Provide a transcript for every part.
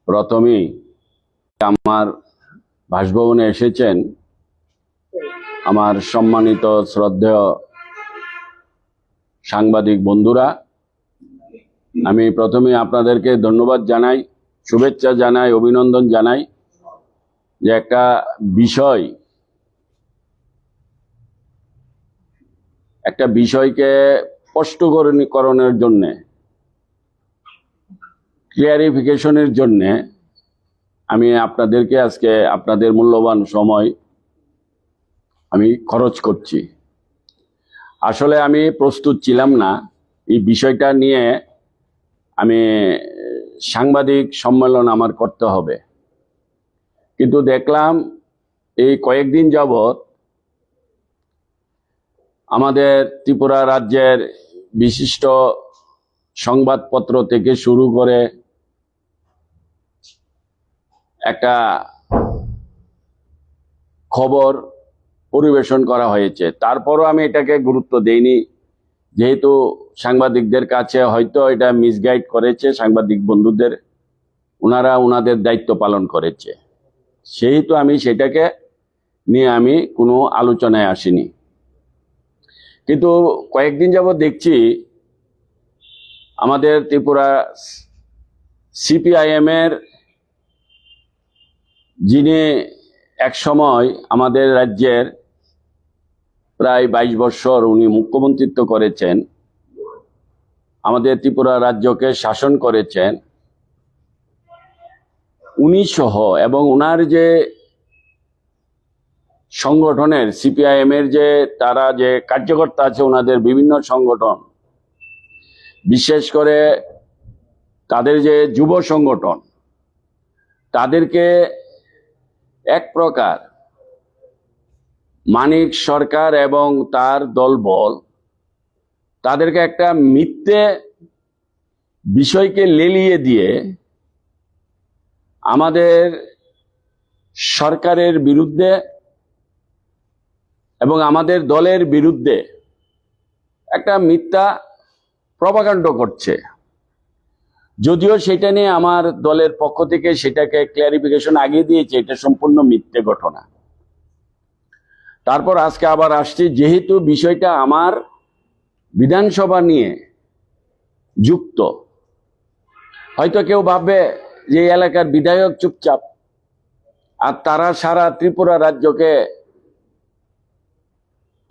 প্রথমেই আমার বাসভবনে এসেছেন আমার সম্মানিত শ্রদ্ধেয় সাংবাদিক বন্ধুরা। আমি প্রথমেই আপনাদেরকে ধন্যবাদ জানাই, শুভেচ্ছা জানাই, অভিনন্দন জানাই যে একটা বিষয়কে স্পষ্টকরণের জন্য, ক্লিয়ারিফিকেশনের জন্য আমি আপনাদেরকে আজকে আপনাদের মূল্যবান সময় আমি খরচ করছি। আসলে আমি প্রস্তুত ছিলাম না এই বিষয়টা নিয়ে আমি সাংবাদিক সম্মেলন আমার করতে হবে, কিন্তু দেখলাম এই কয়েকদিন যাবৎ আমাদের ত্রিপুরা রাজ্যের বিশিষ্ট সংবাদপত্র থেকে শুরু করে একটা খবর পরিবেশন করা হয়েছে। তারপরও আমি এটাকে গুরুত্ব দেইনি, যেহেতু সাংবাদিকদের কাছে হয়তো এটা মিসগাইড করেছে সাংবাদিক বন্ধুদের, ওনারা ওনাদের দায়িত্ব পালন করেছে, সেহেতু আমি সেটাকে নিয়ে আমি কোনো আলোচনায় আসিনি। কিন্তু কয়েকদিন যাবৎ দেখছি আমাদের ত্রিপুরা সিপিআইএম এর যিনি এক সময় আমাদের রাজ্যের প্রায় 22 বছর উনি মুখ্যমন্ত্রিত্ব করেছেন, আমাদের ত্রিপুরা রাজ্যকে শাসন করেছেন, উনি সহ এবং ওনার যে সংগঠনের সিপিআইএম এর যে তারা যে কার্যকর্তা আছে, ওনাদের বিভিন্ন সংগঠন, বিশেষ করে তাদের যে যুব সংগঠন, তাদেরকে এক প্রকার মানিক সরকার এবং তার দলবল তাদেরকে একটা মিথ্যে বিষয়কে লেলিয়ে দিয়ে আমাদের সরকারের বিরুদ্ধে এবং আমাদের দলের বিরুদ্ধে একটা মিথ্যা প্রপাগান্ড করছে। যদিও সেটা নিয়ে আমার দলের পক্ষ থেকে সেটাকে ক্লিয়ারিফিকেশন আগে দিয়েছে, এটা সম্পূর্ণ মিথ্যে ঘটনা। তারপর আজকে আবার আসছি, যেহেতু বিষয়টা আমার বিধানসভা নিয়ে যুক্ত। হয়তো কেউ ভাববে যে এলাকার বিধায়ক চুপচাপ, আর তারা সারা ত্রিপুরা রাজ্যকে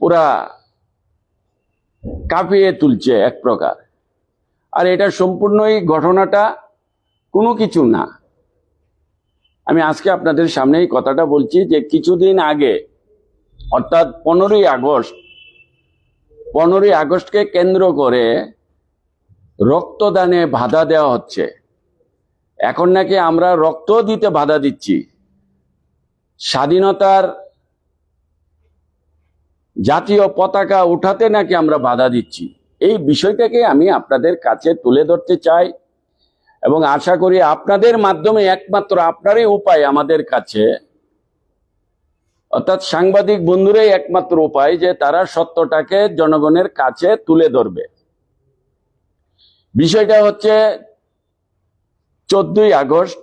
পুরা কাঁপিয়ে তুলছে এক প্রকার, আর এটা সম্পূর্ণই ঘটনাটা কোনো কিছু না। আমি আজকে আপনাদের সামনে এই কথাটা বলছি যে কিছুদিন আগে, অর্থাৎ 15ই আগস্টকে কেন্দ্র করে রক্তদানে বাধা দেওয়া হচ্ছে। এখন নাকি আমরা রক্ত দিতে বাধা দিচ্ছি, স্বাধীনতার জাতীয় পতাকা উঠাতে নাকি আমরা বাধা দিচ্ছি। এই বিষয়টাকে আমি আপনাদের কাছে তুলে ধরতে চাই এবং আশা করি আপনাদের মাধ্যমে একমাত্র আপনারই উপায় আমাদের কাছে, অর্থাৎ সাংবাদিক বন্ধুরাই একমাত্র উপায় যে তারা সত্যটাকে জনগণের কাছে তুলে ধরবে। বিষয়টা হচ্ছে 14ই আগস্ট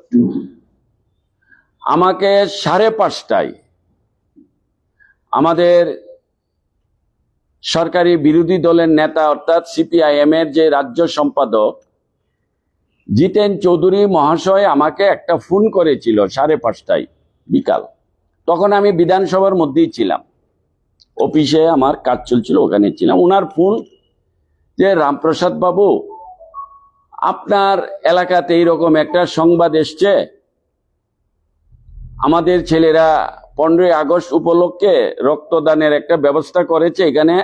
আমাকে 5:30টায় আমাদের সরকারি বিরোধী দলের নেতা অর্থাৎ সিপিআইএম এর যে রাজ্য সম্পাদক জিতেন চৌধুরী মহাশয় আমাকে একটা ফোন করেছিল 5:30টায় বিকাল। তখন আমি বিধানসভার মধ্যেই ছিলাম, অফিসে আমার কাজ চলছিল, ওখানে ছিলাম। ওনার ফোন যে রামপ্রসাদ বাবু, আপনার এলাকাতে এইরকম একটা সংবাদ এসছে, আমাদের ছেলেরা 15ই আগস্ট উপলক্ষে রক্তদানের একটা ব্যবস্থা করেছে, এখানে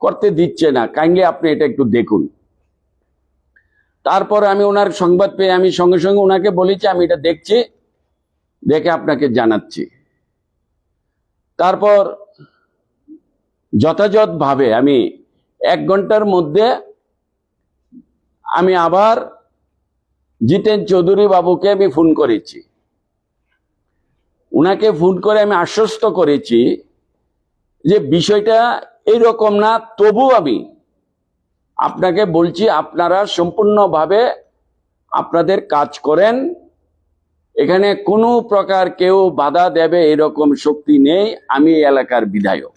করতে দিচ্ছে না, কাইন্ডলি আপনি এটা একটু দেখুন। তারপর আমি ওনার সংবাদ পেয়ে আমি সঙ্গে সঙ্গে ওনাকে বলেছি আমি এটা দেখছি, দেখে আপনাকে জানাচ্ছি। তারপর যথাযথভাবে আমি 1 ঘন্টার মধ্যে আমি আবার জিতেন চৌধুরী বাবুকে আমি ফোন করেছি। উনাকে ফোন করে আমি আশ্বস্ত করেছি যে বিষয়টা এইরকম না, তবু আমি আপনাকে বলছি আপনারা সম্পূর্ণভাবে আপনাদের কাজ করেন এখানে কোনো প্রকার কেউ বাধা দেবে এরকম শক্তি নেই, আমি এই এলাকার বিধায়ক।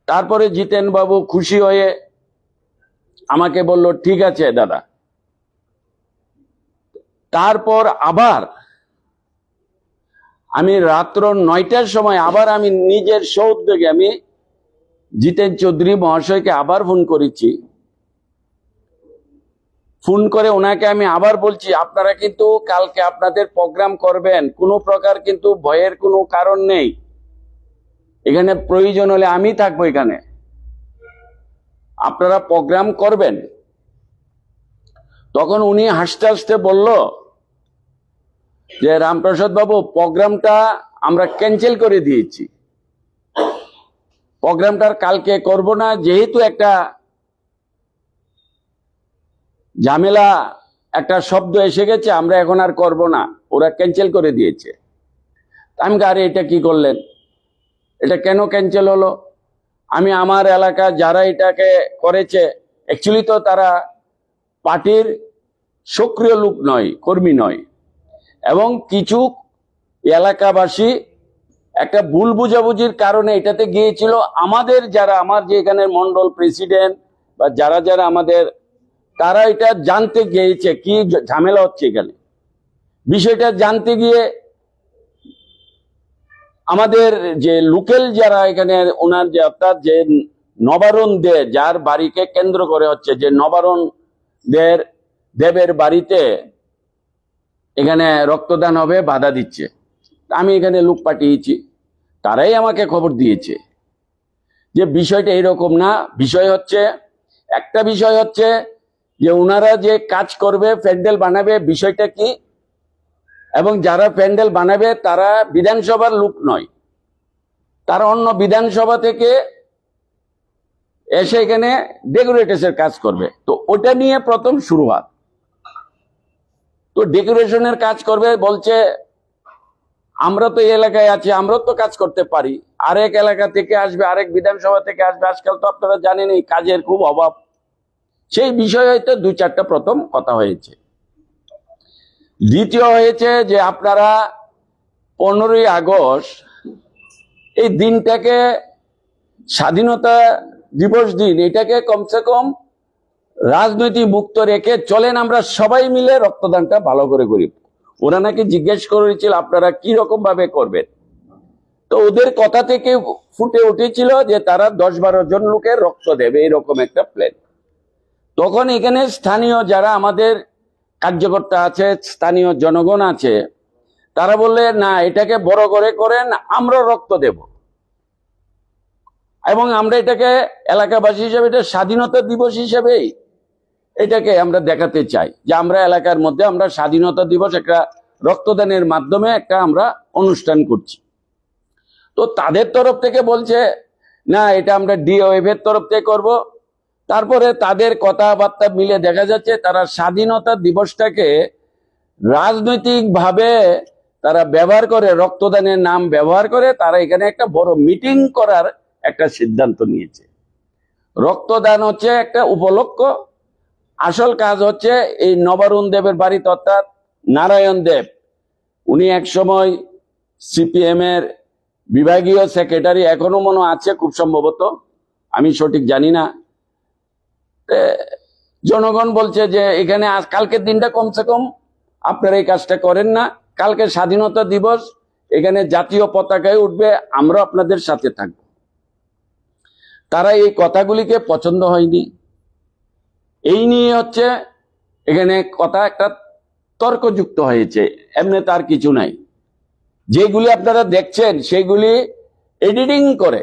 তারপরে জিতেন বাবু খুশি হয়ে আমাকে বলল ঠিক আছে দাদা। তারপর আবার আমি রাত্র 9টার সময় আবার আমি নিজের সৌদ্যোগে আমি জিতেন চৌধুরী মহাশয়কে আবার ফোন করেছি। ফোন করে ওনাকে আমি আবার বলছি আপনারা কিন্তু কালকে আপনাদের প্রোগ্রাম করবেন, কোনো প্রকার কিন্তু ভয়ের কোনো কারণ নেই, এখানে প্রয়োজন হলে আমি থাকবো, এখানে আপনারা প্রোগ্রাম করবেন। তখন উনি হাসতে হাসতে বলল যে রামপ্রসাদ বাবু প্রোগ্রামটা আমরা ক্যান্সেল করে দিয়েছি, প্রোগ্রামটার কালকে করব না, যেহেতু একটা ঝামেলা একটা শব্দ এসে গেছে আমরা এখন আর করব না, ওরা ক্যান্সেল করে দিয়েছে। আমি আরে এটা কি করলেন, এটা কেন ক্যান্সেল হলো? আমি আমার এলাকা যারা এটাকে করেছে অ্যাকচুয়ালি তো তারা পার্টির সক্রিয় লোক নয়, কর্মী নয়, এবং কিছু এলাকাবাসী একটা ভুল বুঝাবুঝির কারণে এটাতে গিয়েছিল। আমাদের যারা আমার যে এখানের মন্ডল প্রেসিডেন্ট বা যারা যারা আমাদের, তারা এটা জানতে গিয়েছে কি ঝামেলা হচ্ছে এখানে, বিষয়টা জানতে গিয়ে আমাদের যে লোকাল যারা এখানে ওনার যে অর্থাৎ যে নবারুণ দে যার বাড়িকে কেন্দ্র করে হচ্ছে, যে নবারুণ দেবের বাড়িতে এখানে রক্তদান হবে বাধা দিচ্ছে। আমি এখানে লোক পাঠিয়েছি, তারাই আমাকে খবর দিয়েছে যে বিষয়টা এরকম না। বিষয় হচ্ছে একটা বিষয় হচ্ছে যে ওনারা যে কাজ করবে প্যান্ডেল বানাবে বিষয়টা কি, এবং যারা প্যান্ডেল বানাবে তারা বিধানসভার লোক নয়, তারা অন্য বিধানসভা থেকে এসে এখানে ডেকোরেটরের কাজ করবে। তো ওটা নিয়ে প্রথম শুরু হয়। তো ডেকোরেশনের কাজ করবে বলছে, আমরা তো এই এলাকায় আছি, আমরাও তো কাজ করতে পারি, আরেক এলাকা থেকে আসবে, আরেক বিধানসভা থেকে আসবে, আজকাল তো আপনারা জানেনই কাজের খুব অভাব। সেই বিষয়ে হয়তো 2-4টা প্রথম কথা হয়েছে। দ্বিতীয় হয়েছে যে আপনারা 15ই আগস্ট এই দিনটাকে স্বাধীনতা দিবস দিন, এটাকে কমসে কম রাজনৈতিক মুক্ত রেখে চলেন আমরা সবাই মিলে রক্তদানটা ভালো করে করি। ওরা নাকি জিজ্ঞেস করেছিল আপনারা কি রকম ভাবে করবেন, তো ওদের কথা থেকে ফুটে উঠেছিল যে তারা 10-12 জন লোকের রক্ত দেবে, এরকম একটা প্ল্যান। তখন এখানে স্থানীয় যারা আমাদের কার্যকর্তা আছে, স্থানীয় জনগণ আছে, তারা বললে না এটাকে বড় করে করেন, আমরা রক্ত দেব, এবং আমরা এটাকে এলাকাবাসী হিসেবে এটা স্বাধীনতা দিবস হিসেবেই এটাকে আমরা দেখাতে চাই যে আমরা এলাকার মধ্যে আমরা স্বাধীনতা দিবস একটা রক্তদানের মাধ্যমে একটা আমরা অনুষ্ঠান করছি। তো তাদের তরফ থেকে বলছে না এটা আমরা ডিওএফ এর তরফ থেকে করব। তারপরে তাদের কথাবার্তা মিলে দেখা যাচ্ছে তারা স্বাধীনতা দিবসটাকে রাজনৈতিক ভাবে তারা ব্যবহার করে, রক্তদানের নাম ব্যবহার করে তারা এখানে একটা বড় মিটিং করার একটা সিদ্ধান্ত নিয়েছে। রক্তদান হচ্ছে একটা উপলক্ষ, আসল কাজ হচ্ছে এই নবারুণ দেবের বাড়িতে, অর্থাৎ নারায়ণ দেব, উনি একসময় সিপিএম এর বিভাগীয় সেক্রেটারি, এখনো মনে আছে খুব সম্ভবত, আমি সঠিক জানি না। জনগণ বলছে যে এখানে কালকের দিনটা কমসে কম আপনারা এই কাজটা করেন না, কালকে স্বাধীনতা দিবস, এখানে জাতীয় পতাকায় উঠবে, আমরা আপনাদের সাথে থাকব। তারা এই কথাগুলিকে পছন্দ হয়নি, এই নিয়ে হচ্ছে এখানে কথা একটা তর্কযুক্ত হয়েছে, এমনি তার কিছু নাই। যেগুলি আপনারা দেখছেন সেগুলি এডিটিং করে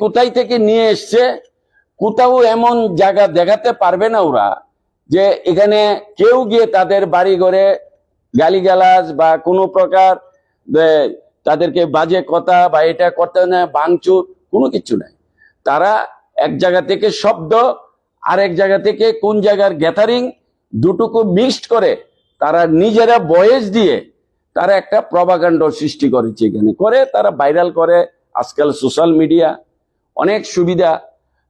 কোথায় থেকে নিয়ে এসছে, কোথাও এমন জায়গা দেখাতে পারবে না ওরা যে এখানে কেউ গিয়ে তাদের বাড়ি ঘরে গালিগালাজ বা কোনো প্রকার তাদেরকে বাজে কথা বা এটা করতে না, ভাঙচুর কোনো কিছু নাই। তারা এক জায়গা থেকে শব্দ, আরেক জায়গা থেকে কোন জায়গার গ্যাদারিং, দুটুকু মিক্সড করে তারা নিজেরা ভয়েস দিয়ে তারা একটা প্রপাগান্ড সৃষ্টি করেছে, এখানে করে তারা ভাইরাল করে। আজকাল সোশ্যাল মিডিয়া অনেক সুবিধা,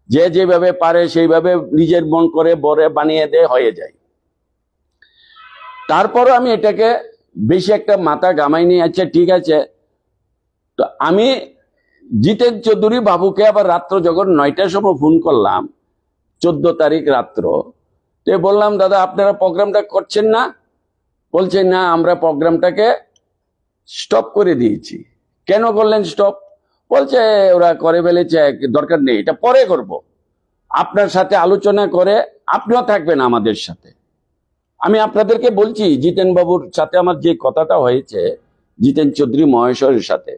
যে যেভাবে পারে সেইভাবে নিজের মন করে বড় বানিয়ে দেয়, হয়ে যায়। তারপরও আমি এটাকে বেশি একটা মাথা গামাই নিয়ে, আচ্ছা ঠিক আছে। তো আমি জিতেন চৌধুরী বাবুকে আবার রাত্র যখন 9টার সময় ফোন করলাম, 14 তারিখ রাত্র, তো বললাম দাদা আপনারা প্রোগ্রামটা করছেন না? বলছে না, আমরা প্রোগ্রামটাকে স্টপ করে দিয়েছি। কেন করলেন স্টপ? বলছে ওরা করে ফেলেছে, দরকার নেই, এটা পরে করব, আপনার সাথে আলোচনা করে আপনিও থাকবেন আমাদের সাথে। আমি আপনাদেরকে বলছি জিতেন বাবুর সাথে আমার যে কথাটা হয়েছে, জিতেন চৌধুরী মহেশ্বরের সাথে,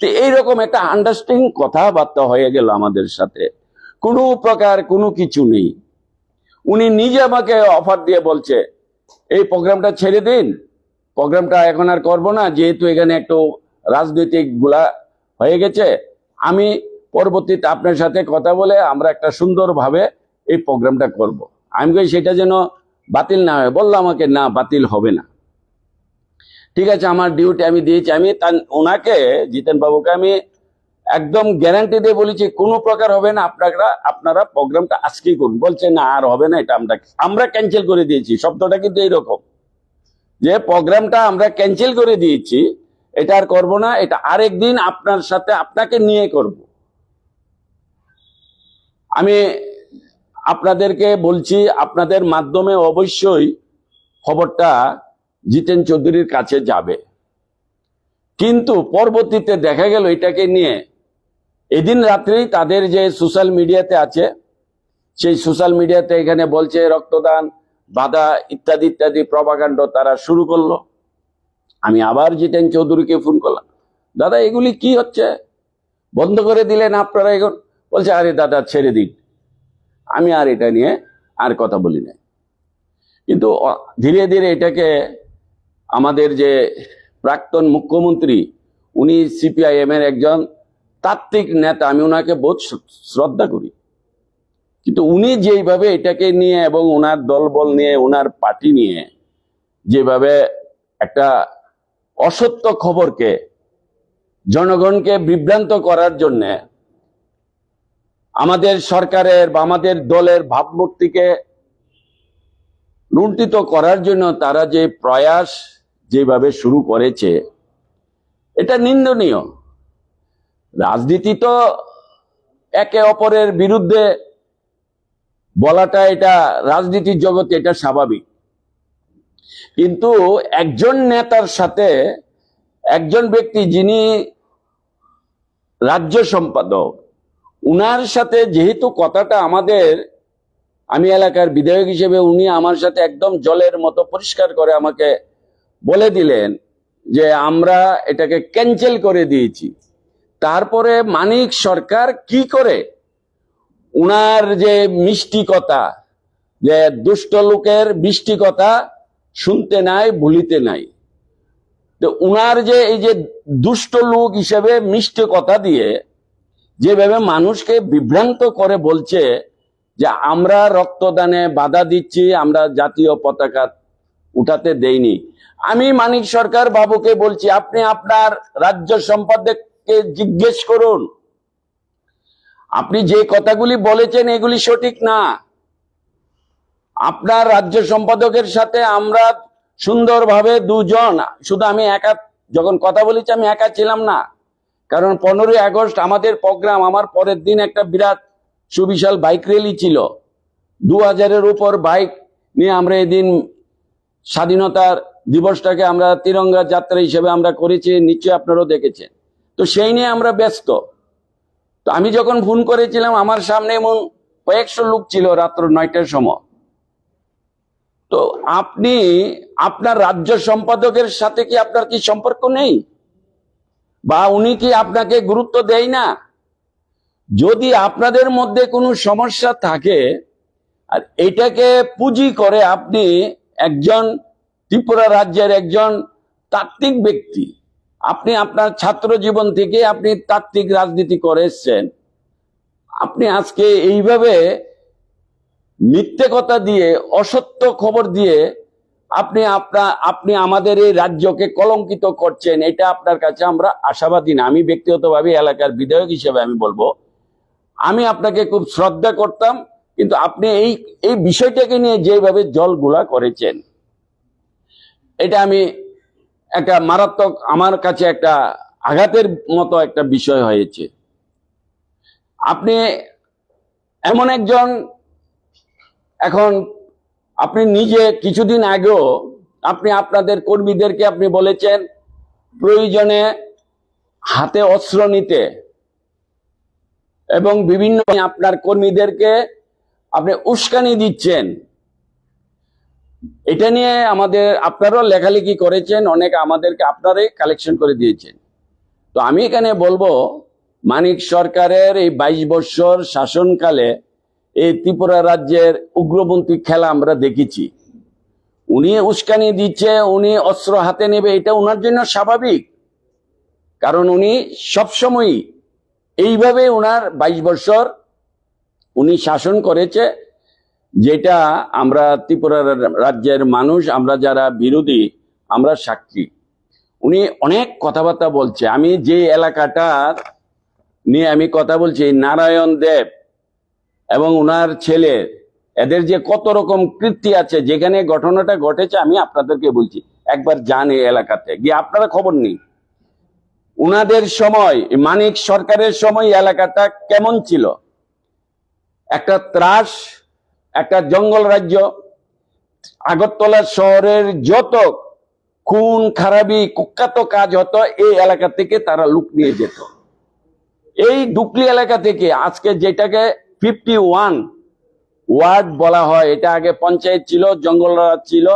তো এইরকম একটা আন্ডারস্ট্যান্ডিং কথাবার্তা হয়ে গেল আমাদের সাথে, কোনো প্রকার কোনো কিছু নেই। উনি নিজে আমাকে অফার দিয়ে বলছে এই প্রোগ্রামটা ছেড়ে দিন, প্রোগ্রামটা এখন আর করবো না, যেহেতু এখানে একটু রাজনৈতিক গুলা হয়ে গেছে, আমি পরবর্তীতে আপনার সাথে কথা বলে আমরা একটা সুন্দরভাবে এই প্রোগ্রামটা করব। আমি কই সেটা যেন বাতিল না হয়। বললো আমাকে না, বাতিল হবে না। ঠিক আছে, আমার ডিউটি আমি দিয়েছি। আমি ওনাকে, জিতেন বাবুকে আমি একদম গ্যারান্টি দিয়ে বলেছি কোনো প্রকার হবে না, আপনারা প্রোগ্রামটা আজকেই করুন। বলছে না আর হবে না, এটা আমরা ক্যান্সেল করে দিয়েছি। শব্দটা কিন্তু এইরকম যে প্রোগ্রামটা আমরা ক্যান্সেল করে দিয়েছি, এটা আর করবো না, এটা আরেকদিন আপনার সাথে আপনাকে নিয়ে করব। আমি আপনাদেরকে বলছি, আপনাদের মাধ্যমে অবশ্যই খবরটা জিতেন চৌধুরীর কাছে যাবে। কিন্তু পরবর্তীতে দেখা গেল এটাকে নিয়ে এদিন রাত্রেই তাদের যে সোশ্যাল মিডিয়াতে আছে, সেই সোশ্যাল মিডিয়াতে এখানে বলছে রক্তদান বাধা ইত্যাদি ইত্যাদি প্রপাগান্ড তারা শুরু করলো। আমি আবার জিতেন চৌধুরীকে ফোন করলাম, দাদা এগুলি কি হচ্ছে, বন্ধ করে দিলেন আপনারা এখন? বলছে আরে দাদা ছেড়ে দিন। আমি আর এটা নিয়ে আর কথা বলি না। কিন্তু ধীরে ধীরে এটাকে আমাদের যে প্রাক্তন মুখ্যমন্ত্রী, উনি সিপিআইএম এর একজন তাত্ত্বিক নেতা, আমি ওনাকে বহুত শ্রদ্ধা করি, কিন্তু উনি যেভাবে এটাকে নিয়ে এবং ওনার দলবল নিয়ে, ওনার পার্টি নিয়ে যেভাবে একটা অসত্য খবরকে জনগণকে বিভ্রান্ত করার জন্য, আমাদের সরকারের বা আমাদের দলের ভাবমূর্তিকে লুণ্ঠিত করার জন্য তারা যে প্রয়াস যেভাবে শুরু করেছে, এটা নিন্দনীয়। রাজনীতি তো একে অপরের বিরুদ্ধে বলাটা, এটা রাজনীতির জগতে এটা স্বাভাবিক। কিন্তু একজন নেতার সাথে একজন ব্যক্তি যিনি রাজ্য সম্পাদক, উনার সাথে যেহেতু কথাটা আমাদের, আমি এলাকার বিধায়ক হিসেবে উনি আমার সাথে একদম জলের মতো পরিষ্কার করে আমাকে বলে দিলেন যে আমরা এটাকে ক্যান্সেল করে দিয়েছি। তারপরে মানিক সরকার কি করে উনার যে মিষ্টি কথা, যে দুষ্ট লোকের মিষ্টি কথা শুনতে নাই ভুলিতে নাই, তো উনার যে এই যে দুষ্ট লোক হিসেবে মিষ্টি কথা দিয়ে যেভাবে মানুষকে বিভ্রান্ত করে বলছে যে আমরা রক্তদানে বাধা দিচ্ছি, আমরা জাতীয় পতাকা উঠাতে দেইনি। আমি মানিক সরকার বাবুকে বলছি, আপনি আপনার রাজ্য সম্পাদককে জিজ্ঞেস করুন, আপনি যে কথাগুলি বলেছেন এগুলি সঠিক না। আপনার রাজ্য সম্পাদকের সাথে আমরা সুন্দরভাবে দুজন, শুধু আমি একা যখন কথা বলেছি আমি একা ছিলাম না, কারণ 15ই আগস্ট আমাদের প্রোগ্রাম, আমার পরের দিন একটা বিরাট সুবিশাল বাইক র্যালি ছিল, 2000-এর উপর বাইক নিয়ে আমরা এদিন স্বাধীনতার দিবসটাকে আমরা তিরঙ্গা যাত্রা হিসেবে আমরা করেছি, নিশ্চয়ই আপনারাও দেখেছেন। তো সেই নিয়ে আমরা ব্যস্ত। তো আমি যখন ফোন করেছিলাম, আমার সামনে এমন কয়েকশো লোক ছিল রাত্র 9টার সময়। তো আপনি আপনার রাজ্য সম্পাদকের সাথে কি আপনার কি সম্পর্ক নেই, বা উনি কি আপনাকে গুরুত্ব দেয় না? যদি আপনাদের মধ্যে কোনো সমস্যা থাকে আর এটাকে পুঁজি করে আপনি একজন ত্রিপুরা রাজ্যের একজন তাত্ত্বিক ব্যক্তি, আপনি আপনার ছাত্র জীবন থেকে আপনি তাত্ত্বিক রাজনীতি করে এসছেন, আপনি আজকে এইভাবে মিথ্যে কথা দিয়ে, অসত্য খবর দিয়ে আপনি আমাদের এই রাজ্যকে কলঙ্কিত করছেন। এটা আপনার কাছে আমরা আশাবাদী না। আমি ব্যক্তিগতভাবে এলাকার বিধায়ক হিসেবে আমি বলবো, আমি আপনাকে খুব শ্রদ্ধা করতাম, কিন্তু আপনি এই বিষয়টাকে নিয়ে যেভাবে জলগুলা করেছেন, এটা আমি একটা মারাত্মক, আমার কাছে একটা আঘাতের মতো একটা বিষয় হয়েছে। আপনি এমন একজন, এখন আপনি নিজে কিছুদিন আগেও আপনি আপনাদের কর্মীদেরকে আপনি বলেছেন প্রয়োজনে হাতে অস্ত্র নিতে, এবং বিভিন্ন আপনার কর্মীদেরকে আপনি উস্কানি দিচ্ছেন। এটা নিয়ে আপনারাও লেখালেখি করেছেন, অনেক আমাদেরকে আপনারাই কালেকশন করে দিয়েছেন। তো আমি এখানে বলবো, মানিক সরকারের এই 22 বছর শাসনকালে এই ত্রিপুরা রাজ্যের উগ্রপন্থী খেলা আমরা দেখেছি। উনি উস্কানি দিচ্ছে, উনি অস্ত্র হাতে নেবে, এটা ওনার জন্য স্বাভাবিক, কারণ উনি সবসময় এইভাবে ওনার 22 বছর উনি শাসন করেছে, যেটা আমরা ত্রিপুরা রাজ্যের মানুষ, আমরা যারা বিরোধী, আমরা সাক্ষী। উনি অনেক কথাবার্তা বলছে। আমি যে এলাকাটার নিয়ে আমি কথা বলছি, নারায়ণ দেব এবং ওনার ছেলে, এদের যে কত রকম কীর্তি আছে, যেখানে ঘটনাটা ঘটেছে আমি আপনাদেরকে বলছি, একবার যান এই এলাকাতে গিয়ে, আপনারা খবর নেই উনাদের সময়, মানিক সরকারের সময় এলাকাটা কেমন ছিল। একটা ত্রাস, একটা জঙ্গল রাজ্য। আগরতলা শহরের যত খুন খারাপি কুখ্যাত কাজ হতো এই এলাকা থেকে তারা লুক নিয়ে যেত। এই ডুকলি এলাকা থেকে আজকে যেটাকে 51 ওয়ার্ড বলা হয়, এটা আগে পঞ্চায়েত ছিল, জঙ্গল রাজ ছিল।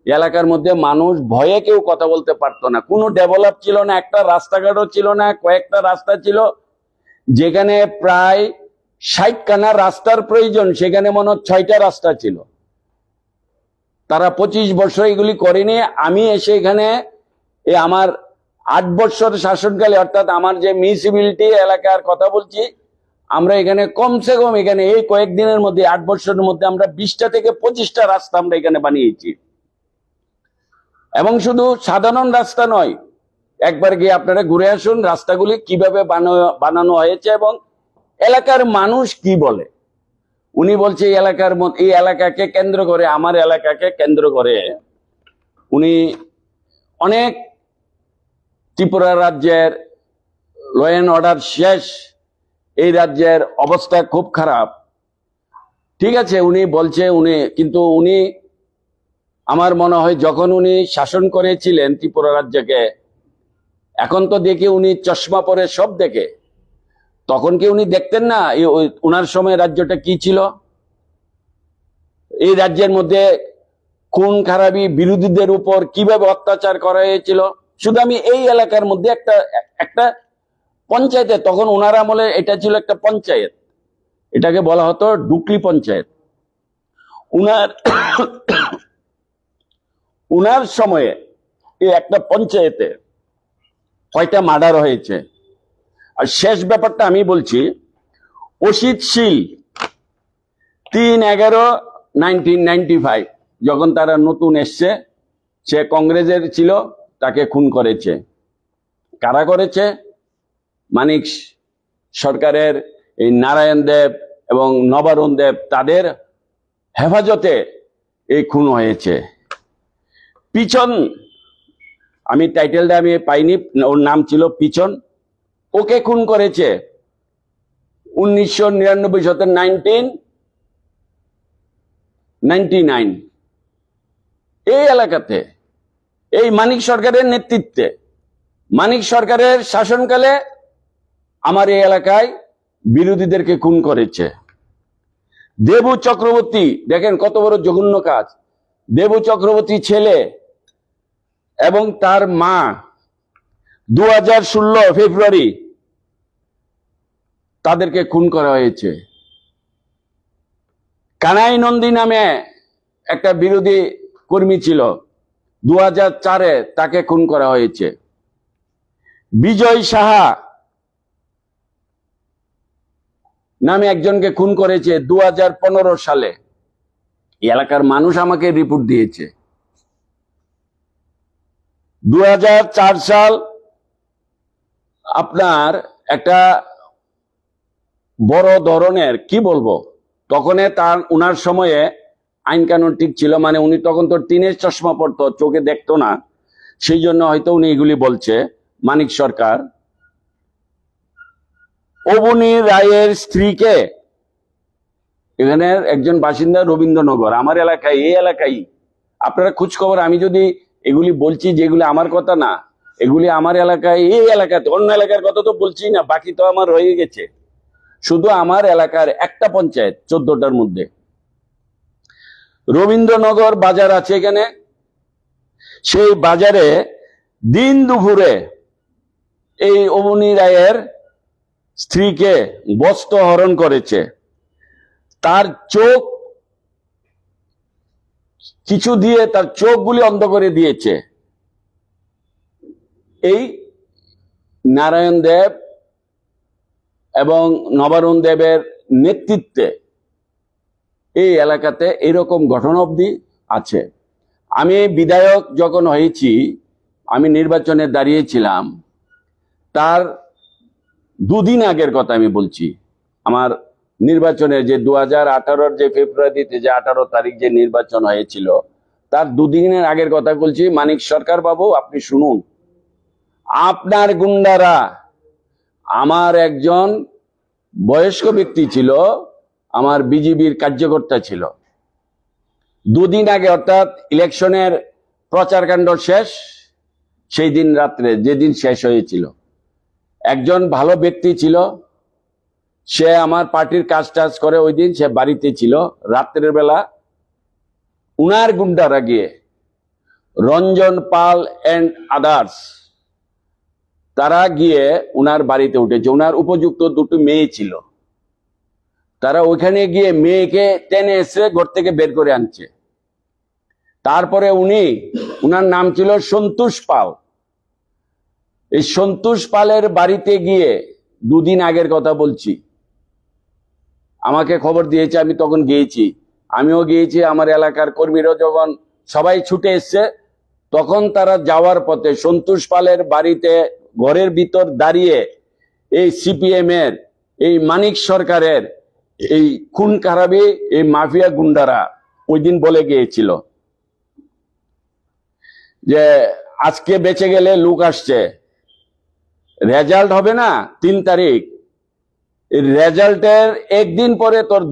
এলাকার মধ্যে মানুষ ভয়ে কেউ কথা বলতে পারতো না, কোনো ডেভেলপ ছিল না, একটা রাস্তাঘাটও ছিল না, কয়েকটা রাস্তা ছিল। যেখানে প্রায় 60 খানা রাস্তার প্রয়োজন, সেখানে মনে হয় 6টা রাস্তা ছিল। তারা 25 বছর এগুলি করেনি। আমি এসে এখানে আমার 8 বছর শাসনকালে, অর্থাৎ আমার যে মিউনিসিপ্যালিটি এলাকার কথা বলছি, আমরা এখানে কমসে কম এখানে এই কয়েকদিনের মধ্যে 8 বছরের মধ্যে আমরা 20টা থেকে 25টা রাস্তা আমরা এখানে বানিয়েছি। এবং শুধু সাধারণ রাস্তা নয়, একবার গিয়ে আপনারা ঘুরে আসুন রাস্তাগুলি কিভাবে বানানো হয়েছে এবং এলাকার মানুষ কি বলে। উনি বলছে এই এলাকাকে কেন্দ্র করে, আমার এলাকাকে কেন্দ্র করে উনি অনেক, ত্রিপুরা রাজ্যের ল অ্যান্ড অর্ডার শেষ, এই রাজ্যের অবস্থা খুব খারাপ। ঠিক আছে, উনি বলছে, কিন্তু উনি আমার মনে হয় যখন উনি শাসন করেছিলেন ত্রিপুরা রাজ্যকে, এখন তো দেখি উনি চশমা পরে সব দেখে, তখন কি উনি দেখতেন না ওনার সময় রাজ্যটা কি ছিল। এই রাজ্যের মধ্যে খুন খারাপি, বিরোধীদের উপর কিভাবে অত্যাচার করা হয়েছিল। শুধু আমি এই এলাকার মধ্যে একটা পঞ্চায়েতে, তখন ওনার আমলে এটা ছিল একটা পঞ্চায়েত, এটাকে বলা হতো ডুকলি পঞ্চায়েত। উনার সময়ে এই একটা পঞ্চায়েতে কয়টা মার্ডার হয়েছে। আর শেষ ব্যাপারটা আমি বলছি, অসিত শীল 3/11/1995, যখন তারা নতুন এসছে, সে কংগ্রেসের ছিল, তাকে খুন করেছে। কারা করেছে? মানিক সরকারের এই নারায়ণ দেব এবং নবারুণ দেব, তাদের হেফাজতে এই খুন হয়েছে। পিছন, আমি টাইটেলটা আমি পাইনি, ওর নাম ছিল পিছন, ওকে খুন করেছে 1999 এই এলাকাতে, এই মানিক সরকারের নেতৃত্বে, মানিক সরকারের শাসনকালে আমার এই এলাকায় বিরোধীদেরকে খুন করেছে। দেবু চক্রবর্তী, দেখেন কত বড় জঘন্য কাজ। দেবু চক্রবর্তী ছেলে এবং তার মা 2016 ফেব্রুয়ারি তাদেরকে খুন করা হয়েছে। কানাই নন্দী নামে একটা বিরোধী কর্মী ছিল, 2004-এ তাকে খুন করা হয়েছে। বিজয় সাহা নামে একজনকে খুন করেছে 2015 সালে। এলাকার মানুষ আমাকে রিপোর্ট দিয়েছে। 2004 সাল আপনার একটা বড় ধরনের, কি বলবো, তখন ওনার সময়ে আইন কানুন ঠিক ছিল, মানে উনি তখন তো টিনের চশমা পড়তো, চোখে দেখতো না, সেই জন্য হয়তো উনি এগুলি বলছে। মানিক সরকার অবনী রায়ের স্ত্রীকে, এখানের একজন বাসিন্দা রবীন্দ্রনগর, আমার এলাকায়, এই এলাকায়, আপনারা খোঁজ খবর, আমি যদি এগুলি বলছি যেগুলি আমার কথা না, এগুলি আমার এলাকায়, এই এলাকাতে, অন্য এলাকার কথা তো বলছি না, বাকি তো আমার হয়ে গেছে। শুধু আমার এলাকার একটা পঞ্চায়েত 14টার মধ্যে রবীন্দ্রনগর বাজার আছে এখানে, সেই বাজারে দিন দুপুরে এই অবনী রায়ের স্ত্রীকে বস্ত্র হরণ করেছে, তার চোখ কিছু দিয়ে তার চোখগুলি অন্ধ করে দিয়েছে। এই নারায়ণ দেব এবং নবারুণ দেবের নেতৃত্বে এই এলাকাতে এরকম ঘটনা অবধি আছে। আমি বিধায়ক যখন হয়েছি, আমি নির্বাচনে দাঁড়িয়েছিলাম, তার দুদিন আগের কথা আমি বলছি। আমার নির্বাচনের যে 2018-র যে ফেব্রুয়ারিতে যে 18 তারিখ যে নির্বাচন হয়েছিল, তার দুদিনের আগের কথা বলছি। মানিক সরকার বাবু, আপনি শুনুন, আপনার গুন্ডারা, আমার একজন বয়স্ক ব্যক্তি ছিল, আমার বিজেপির কার্যকর্তা ছিল, দুদিন আগে অর্থাৎ ইলেকশনের প্রচার কাণ্ড শেষ, সেই দিন রাত্রে, যেদিন শেষ হয়েছিল, একজন ভালো ব্যক্তি ছিল, সে আমার পার্টির কাজ টাজ করে, ওই দিন সে বাড়িতে ছিল, রাত্রের বেলা উনার গুন্ডারা গিয়ে রঞ্জন পাল এন্ড আদার্স, তারা গিয়ে উনার বাড়িতে উঠেছে। উনার উপযুক্ত দুটো মেয়ে ছিল, তারা ওইখানে গিয়ে মেয়েকে টেনে এসে ঘর থেকে বের করে আনছে। তারপরে উনার নাম ছিল সন্তোষ পাল। এই সন্তোষ পালের বাড়িতে গিয়ে, দুদিন আগের কথা বলছি, আমাকে খবর দিয়েছে, আমি তখন গিয়েছি, আমিও গিয়েছি, আমার এলাকার কর্মীরা যখন সবাই ছুটে এসছে, তখন তারা যাওয়ার পথে সন্তোষ পালের বাড়িতে ঘরের ভিতর দাঁড়িয়ে এই সিপিএম এর, এই মানিক সরকারের এই খুন খারাপি, এই মাফিয়া গুন্ডারা ওই দিন বলে গিয়েছিল যে আজকে বেঁচে গেলে লোক আসছে, রেজাল্ট হবে না 3 তারিখ, এই রেজাল্টের একদিন পরে তোর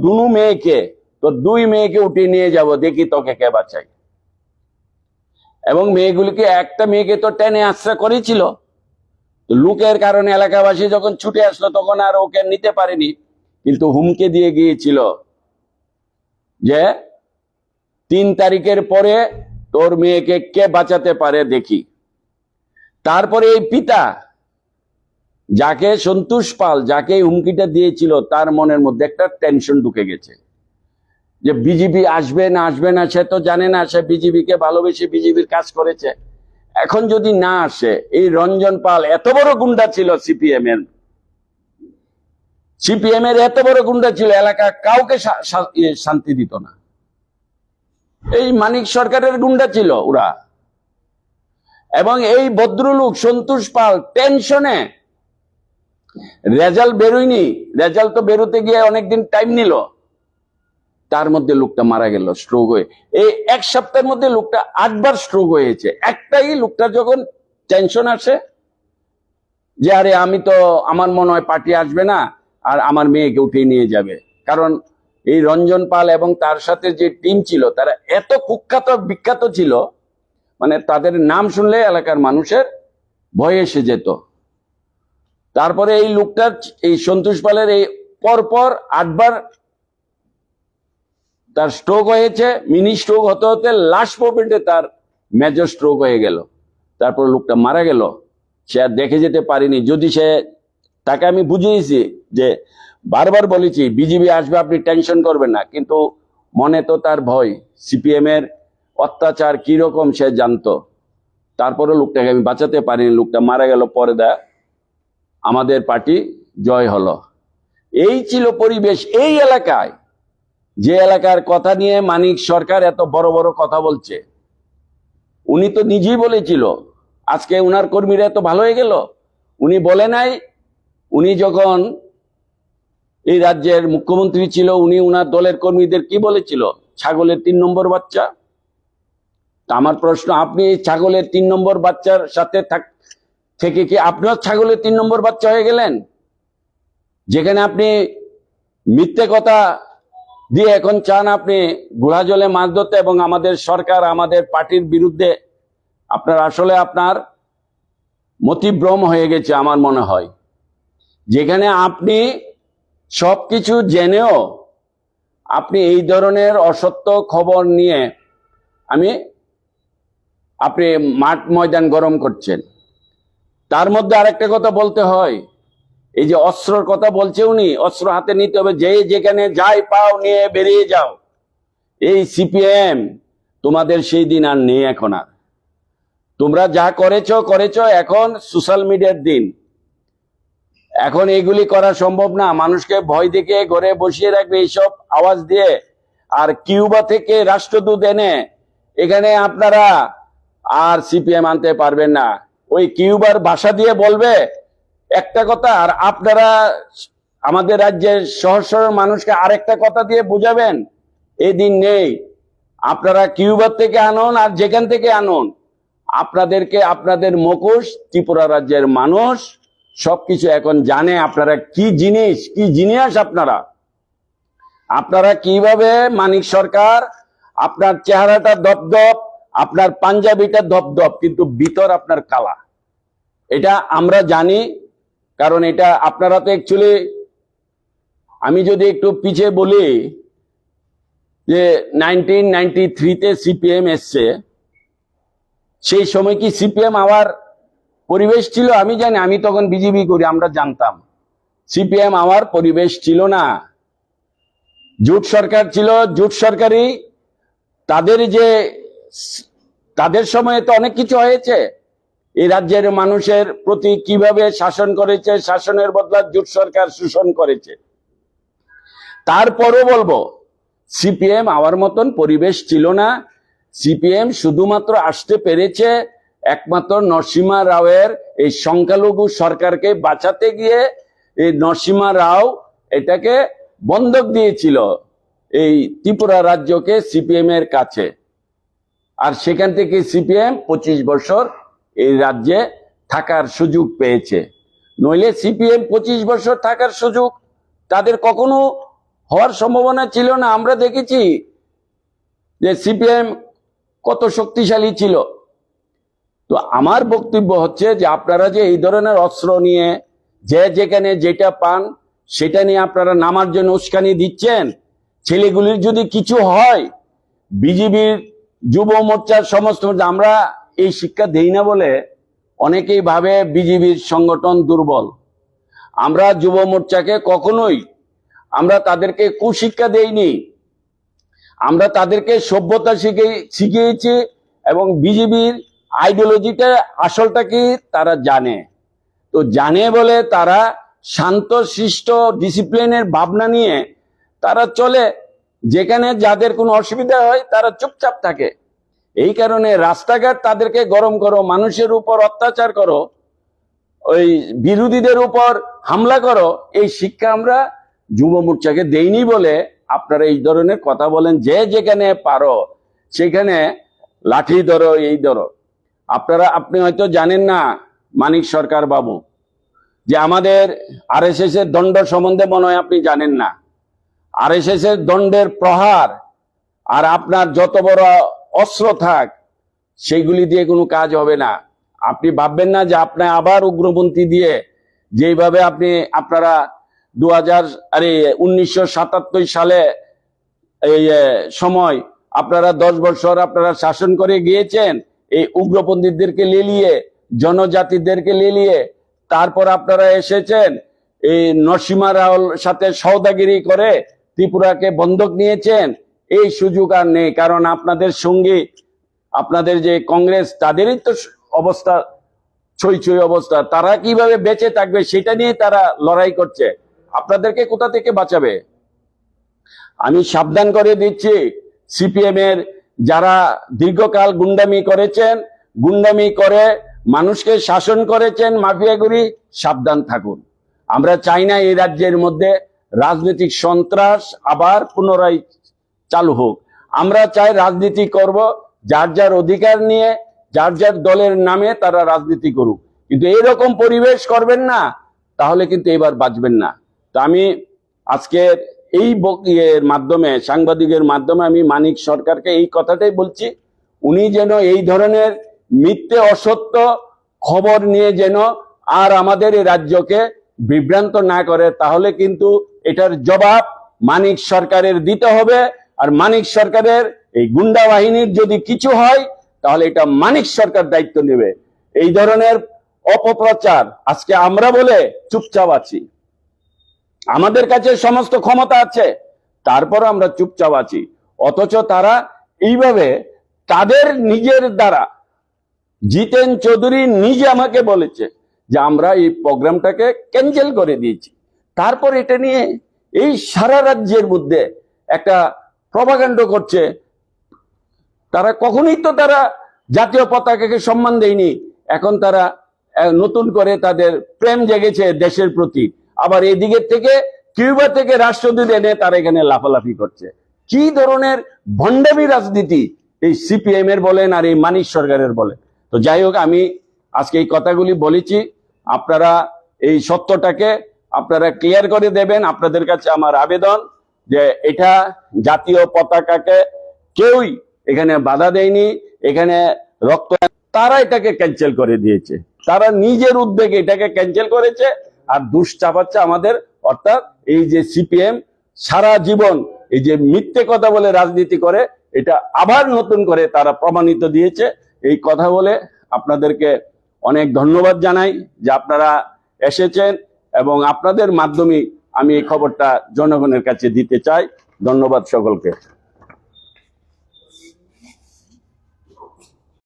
দুই মেয়েকে উঠিয়ে নিয়ে যাব, দেখি তোকে কে বাঁচাই। এবং মেয়েগুলিকে, একটা মেয়েকে তো টেনে আশ্রয় করেছিল, লোকের কারণে এলাকাবাসী যখন ছুটে আসলো তখন আর ওকে নিতে পারেনি, কিন্তু হুমকে দিয়ে গিয়েছিল যে 3 তারিখের পরে তোর মেয়েকে কে বাঁচাতে পারে দেখি। তারপরে এই পিতা, যাকে সন্তোষ পাল, যাকে হুমকিটা দিয়েছিল, তার মনের মধ্যে একটা টেনশন ঢুকে গেছে যে বিজেপি আসবে না সে তো জানে না, সে বিজেপিকে ভালোবেসে বিজেপির কাজ করেছে। এখন যদি না আসে, এই রঞ্জন পাল এত বড় গুন্ডা ছিল, সিপিএম এর এত বড় গুন্ডা ছিল, এলাকা কাউকে শান্তি দিত না। এই মানিক সরকারের গুন্ডা ছিল ওরা। এবং এই ভদ্রলোক সন্তোষ পাল টেনশনে, রেজাল্ট বেরোয়নি, রেজাল্ট তো বেরোতে গিয়ে অনেকদিন টাইম নিল, তার মধ্যে লোকটা মারা গেল স্ট্রোক হয়ে। এই 1 সপ্তাহের মধ্যে লোকটা 8 বার স্ট্রোক হয়েছে। একটাই, লোকটা যখন টেনশন আসে যে আরে আমি তো, আমার মনে হয় পার্টি আসবে না, আর আমার মেয়েকে উঠিয়ে নিয়ে যাবে। কারণ এই রঞ্জন পাল এবং তার সাথে যে টিম ছিল, তারা এত কুখ্যাত বিখ্যাত ছিল, মানে তাদের নাম শুনলে এলাকার মানুষের ভয় এসে যেত। তারপরে এই লোকটার, এই সন্তোষ পালের এই পরপর 8 বার তার স্ট্রোক হয়েছে। মিনি স্ট্রোক হতে হতে লাস্ট মোমেন্টে তার মেজর স্ট্রোক হয়ে গেল। তারপর লোকটা মারা গেল, সে আর দেখে যেতে পারিনি। যদি সে, তাকে আমি বুঝিয়েছি যে বারবার বলেছি বিজেপি আসবে, আপনি টেনশন করবেন না, কিন্তু মনে তো তার ভয়, সিপিএম এর অত্যাচার কিরকম সে জানতো। তারপরে লোকটাকে আমি বাঁচাতে পারিনি, লোকটা মারা গেল। পরে আমাদের পার্টি জয় হলো। এই ছিল পরিবেশ এই এলাকায়, যে এলাকার কথা নিয়ে মানিক সরকার এত বড় বড় কথা বলছে। উনি তো নিজেই বলেছিল, আজকে উনার কর্মীরা এত ভালো হয়ে গেল। উনি বলে নাই, উনি যখন এই রাজ্যের মুখ্যমন্ত্রী ছিল, উনি উনার দলের কর্মীদের কি বলেছিল? ছাগলের 3 নম্বর বাচ্চা। তা আমার প্রশ্ন, আপনি ছাগলের 3 নম্বর বাচ্চার সাথে থেকে কি আপনিও ছাগলের 3 নম্বর বাচ্চা হয়ে গেলেন? যেখানে আপনি মিথ্যে কথা দিয়ে এখন চান আপনি ঘোড়া জলে মাছ ধরতে এবং আমাদের সরকার আমাদের পার্টির বিরুদ্ধে। আপনার মতিভ্রম হয়ে গেছে আমার মনে হয়। যেখানে আপনি সবকিছু জেনেও আপনি এই ধরনের অসত্য খবর নিয়ে আপনি মাঠ ময়দান গরম করছেন। তার মধ্যে আরেকটা কথা বলতে হয়, এই যে অস্ত্রের কথা বলছে উনি, অস্ত্র হাতে নিতে হবে, যে যেখানে যাই পাও নিয়ে বেরিয়ে যাও। এই সিপিএম তোমাদের সেই দিন আর নেই। এখন আর তোমরা যা করেছো, এখন সোশ্যাল মিডিয়ার দিন। এখন এইগুলি করা সম্ভব না। মানুষকে ভয় দেখে ঘরে বসিয়ে রাখবে এইসব আওয়াজ দিয়ে। আর কিউবা থেকে রাষ্ট্রদূত এনে এখানে আপনারা আর সিপিএম আনতে পারবেন না। ওই কিউবার ভাষা দিয়ে বলবে একটা কথা, আর আপনারা আমাদের রাজ্যের শহর শহর মানুষকে আরেকটা কথা দিয়ে বুঝাবেন। এই দিন নেই। আপনারা কিউবার থেকে আনুন আর যেখান থেকে আনুন, আপনাদেরকে আপনাদের মুখোশ ত্রিপুরা রাজ্যের মানুষ সবকিছু এখন জানে। আপনারা কি জিনিস আপনারা কিভাবে মানিক সরকার, আপনার চেহারাটা দপদপ, আপনার পাঞ্জাবিটা দপদপ, কিন্তু ভিতর আপনার কালা। এটা আমরা জানি। কারণ এটা আপনারা তো অ্যাকচুয়ালি, আমি যদি একটু পিছিয়ে বলি যে 1993-তে সিপিএম এসছে, সেই সময় কি সিপিএম আবার পরিবেশ ছিল? আমি জানি, আমি তখন বিজেপি করি, আমরা জানতাম সিপিএম আমার পরিবেশ ছিল না। জোট সরকার ছিল, জোট সরকারই তাদের সময়ে তো অনেক কিছু হয়েছে। এই রাজ্যের মানুষের প্রতি কিভাবে শাসন করেছে, শাসনের বদলা জোট সরকার শোষণ করেছে। তারপরও বলবো সিপিএম আমার মতন পরিবেশ ছিল না। সিপিএম শুধুমাত্র আসতে পেরেছে একমাত্র নরসিমা রাওয়ের এই সংখ্যালঘু সরকারকে বাঁচাতে গিয়ে। এই নরসিমা রাও এটাকে বন্ধক দিয়েছিল এই ত্রিপুরা রাজ্যকে সিপিএম এর কাছে। আর সেখান থেকে সিপিএম 25 বছর এই রাজ্যে থাকার সুযোগ পেয়েছে। নইলে সিপিএম 25 বছর থাকার সুযোগ তাদের কখনো হওয়ার সম্ভাবনা ছিল না। আমরা দেখেছি যে সিপিএম কত শক্তিশালী ছিল। তো আমার বক্তব্য হচ্ছে যে আপনারা যে এই ধরনের অস্ত্র নিয়ে যে যেখানে যেটা পান সেটা নিয়ে আপনারা নামার জন্য উস্কানি দিচ্ছেন। ছেলেগুলির যদি কিছু হয়, বিজেপির যুব মোর্চার সমস্ত, আমরা এই শিক্ষা দেই না বলে অনেকেই ভাবে বিজেপির সংগঠন দুর্বল। আমরা যুব মোর্চাকে কখনোই আমরা তাদেরকে কুশিক্ষা দেইনি। আমরা তাদেরকে সভ্যতা শিখিয়েছি এবং বিজেপির আইডিওলজিটা আসলটা কি তারা জানে। তো জানে বলে তারা শান্ত শিষ্ট ডিসিপ্লিনের ভাবনা নিয়ে তারা চলে। যেখানে যাদের কোনো অসুবিধা হয় তারা চুপচাপ থাকে। এই কারণে রাস্তাঘাট তাদেরকে গরম করো, মানুষের উপর অত্যাচার করো, ওই বিরোধীদের উপর হামলা করো, এই শিক্ষা আমরা যুব মোর্চাকে দেইনি বলে আপনারা এই ধরনের কথা বলেন। যে যেখানে পারো সেখানে লাঠি ধরো, এই ধরো। আপনি হয়তো জানেন না মানিক সরকার বাবু, যে আমাদের আরএসএস এর দণ্ড সম্বন্ধে মনে হয় আপনি জানেন না। আরএসএস এর দণ্ডের প্রহার আর আপনার যত বড় অস্ত্র থাক, সেইগুলি দিয়ে কোনো কাজ হবে না। আপনি ভাববেন না যে আপনি আবার উগ্রপন্থী দিয়ে যেইভাবে আপনারা 1977 সালে এই সময় আপনারা 10 বছর আপনারা শাসন করে গিয়েছেন এই উগ্রপন্থীদেরকে লেলিয়ে, জনজাতিদেরকে লেলিয়ে। তারপর আপনারা এসেছেন এই নরসিমা রাওর সাথে সওদাগিরি করে ত্রিপুরাকে বন্ধক নিয়েছেন। এই সুযোগ আর নেই, কারণ আপনাদের সঙ্গী আপনাদের যে কংগ্রেস, তাদেরই তো অবস্থা ছই অবস্থা। তারা কিভাবে বেঁচে থাকবে সেটা নিয়ে তারা লড়াই করছে। আপনাদেরকে কোথা থেকে বাঁচাবে? আমি সাবধান করে দিচ্ছি, সিপিএম এর যারা দীর্ঘকাল গুন্ডামি করেছেন, গুন্ডামি করে মানুষকে শাসন করেছেন, মাফিয়াগুরি, সাবধান থাকুন। আমরা চাই না এই রাজ্যের মধ্যে রাজনৈতিক সন্ত্রাস আবার পুনরায় চালু হোক। আমরা চাই রাজনীতি করব, যার যার অধিকার নিয়ে যার যার দলের নামে তারা রাজনীতি করুক, কিন্তু এরকম পরিবেশ করবেন না, তাহলে কিন্তু এবার বাঁচবেন না। তো আমি আজকের এই মাধ্যমে, সাংবাদিকের মাধ্যমে আমি মানিক সরকারকে এই কথাটাই বলছি, উনি যেন এই ধরনের মিথ্যে অসত্য খবর নিয়ে যেন আর আমাদের এই রাজ্যকে বিভ্রান্ত না করে, তাহলে কিন্তু এটার জবাব মানিক সরকারের দিতে হবে। আর মানিক সরকারের এই গুন্ডা বাহিনীর যদি কিছু হয়, তাহলে এটা মানিক সরকার দায়িত্ব নেবে। এই ধরনের অপপ্রচার আজকে আমরা বলে চুপচাপ আছি, আমাদের কাছে সমস্ত ক্ষমতা আছে, তারপর আমরা চুপচাপ আছি, অথচ তারা এইভাবে তাদের নিজের দ্বারা, জিতেন চৌধুরী নিজে আমাকে বলেছে যে আমরা এই প্রোগ্রামটাকে ক্যান্সেল করে দিয়েছি। তারপর এটা নিয়ে এই সারা রাজ্যের মধ্যে একটা প্রপাগান্ডা করছে। তারা কখনোই তো তারা জাতীয় পতাকাকে সম্মান দেয়নি, এখন তারা নতুন করে তাদের প্রেম জেগেছে দেশের প্রতি। আবার এদিকের থেকে কিউবা থেকে রাষ্ট্রদূত এনে তারা এখানে লাফালাফি করছে। কি ধরনের ভণ্ডামি রাজনীতি এই সিপিএম এর বলেন আর এই মানিক সরকারের বলেন। তো যাই হোক, আমি আজকে এই কথাগুলি বলেছি, আপনারা এই সত্যটাকে আপনারা ক্লিয়ার করে দেবেন। আপনাদের কাছে আমার আবেদন যে এটা জাতীয় পতাকাকে কেউই এখানে বাধা দেয়নি, এখানে রক্ত, তারা এটাকে ক্যান্সেল করে দিয়েছে, তারা নিজের উদ্যোগে এটাকে ক্যান্সেল করেছে। আর দুষ চাপাচ্ছে আমাদের, অর্থাৎ এই যে সিপিএম সারা জীবন এই যে মিথ্যে কথা বলে রাজনীতি করে, এটা আবার নতুন করে তারা প্রমাণিত দিয়েছে। এই কথা বলে আপনাদেরকে অনেক ধন্যবাদ জানাই যে আপনারা এসেছেন, এবং আপনাদের মাধ্যমে আমি এই খবরটা জনগণের কাছে দিতে চাই। ধন্যবাদ সকলকে।